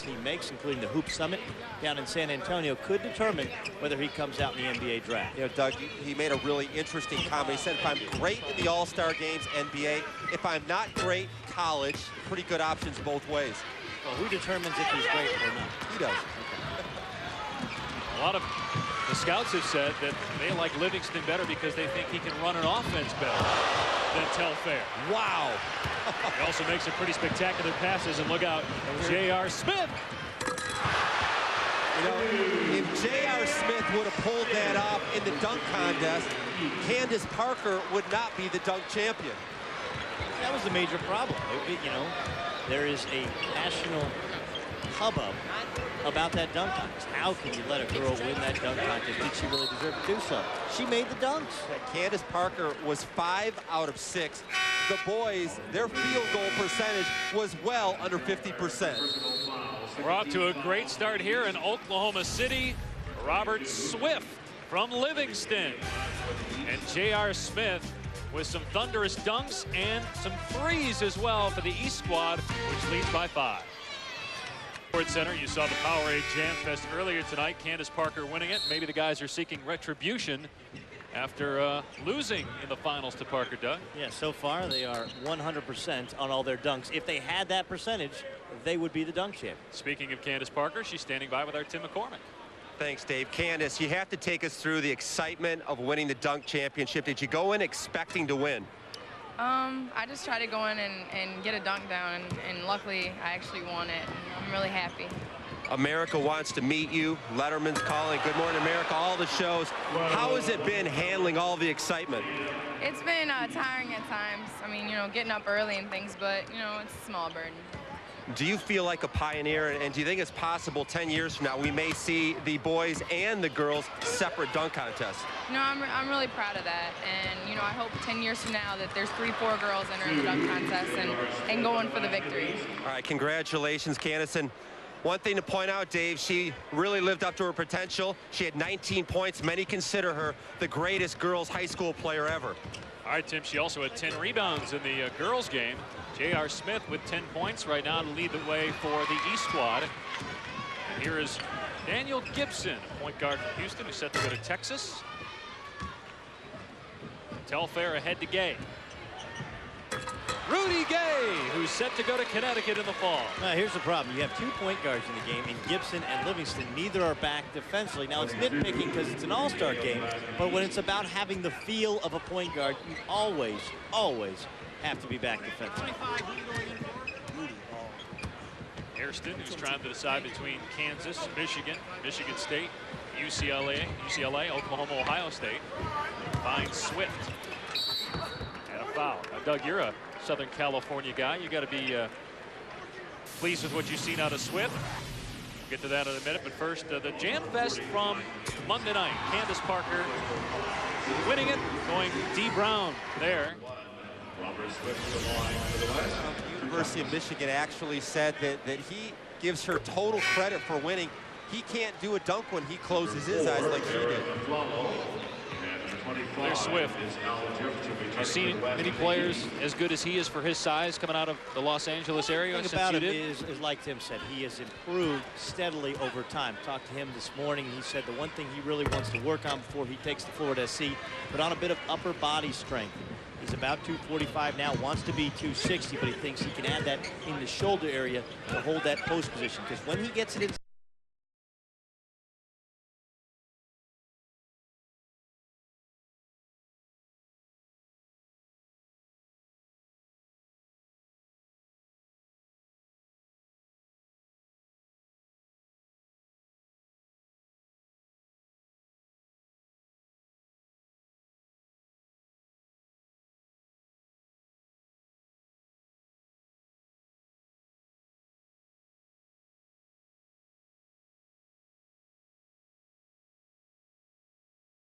he makes, including the Hoop Summit down in San Antonio, could determine whether he comes out in the NBA draft. You know, Doug, he made a really interesting comment. He said, if I'm great in the All-Star games, NBA, if I'm not great, college, pretty good options both ways. Well, who determines if he's great or not? He does. A lot of the scouts have said that they like Livingston better because they think he can run an offense better than Telfair. Wow. He also makes some pretty spectacular passes, and look out, J.R. Smith. You know, if J.R. Smith would have pulled that off in the dunk contest, Candace Parker would not be the dunk champion. That was the major problem. You know, there is a national hubbub about that dunk contest. How can you let a girl win that dunk contest? Did she really deserve to do so? She made the dunks. Candace Parker was 5 out of 6. The boys, their field goal percentage was well under 50%. We're off to a great start here in Oklahoma City. Robert Swift from Livingston. And J.R. Smith with some thunderous dunks and some threes as well for the East squad, which leads by 5. Sports Center, you saw the Powerade Jam Fest earlier tonight. Candace Parker winning it. Maybe the guys are seeking retribution after losing in the finals to Parker, Doug. Yeah, so far they are 100% on all their dunks. If they had that percentage, they would be the dunk champ. Speaking of Candace Parker, she's standing by with our Tim McCormick. Thanks, Dave. Candace, you have to take us through the excitement of winning the dunk championship. Did you go in expecting to win? I just tried to go in and get a dunk down, and luckily I actually won it. And I'm really happy. America wants to meet you. Letterman's calling. Good Morning America, all the shows. How has it been handling all the excitement? It's been tiring at times. I mean, you know, getting up early and things, but, you know, it's a small burden. Do you feel like a pioneer, and do you think it's possible 10 years from now we may see the boys and the girls separate dunk contests? You know, I'm really proud of that, and, you know, I hope 10 years from now that there's 3-4 girls entering the dunk contest and going for the victory. All right, congratulations, Candace. And one thing to point out, Dave, she really lived up to her potential. She had 19 points. Many consider her the greatest girls high school player ever. All right, Tim, she also had 10 rebounds in the girls' game. J.R. Smith with 10 points right now to lead the way for the East squad. And here is Daniel Gibson, point guard from Houston, who's set to go to Texas. Telfair ahead to Gay. Rudy Gay, who's set to go to Connecticut in the fall. Now, here's the problem. You have 2 point guards in the game, and Gibson and Livingston, neither are back defensively. Now, it's nitpicking because it's an all-star game, but when it's about having the feel of a point guard, you always, always have to be back defensively. Hairston, who's trying to decide between Kansas, Michigan, Michigan State, UCLA, Oklahoma, Ohio State, finds Swift. And a foul. Now, Doug, you're a Southern California guy. You got to be pleased with what you've seen out of Swift. We'll get to that in a minute, but first, the Jam Fest from Monday night. Candace Parker winning it, going D. Brown there. The University of Michigan actually said that he gives her total credit for winning. He can't do a dunk when he closes his eyes like she did. There's Swift. You've seen many players as good as he is for his size coming out of the Los Angeles area. The thing about him is like Tim said, he has improved steadily over time. Talked to him this morning. He said the one thing he really wants to work on before he takes the floor at SC, put on a bit of upper body strength. He's about 245 now, wants to be 260, but he thinks he can add that in the shoulder area to hold that post position. Because when he gets it inside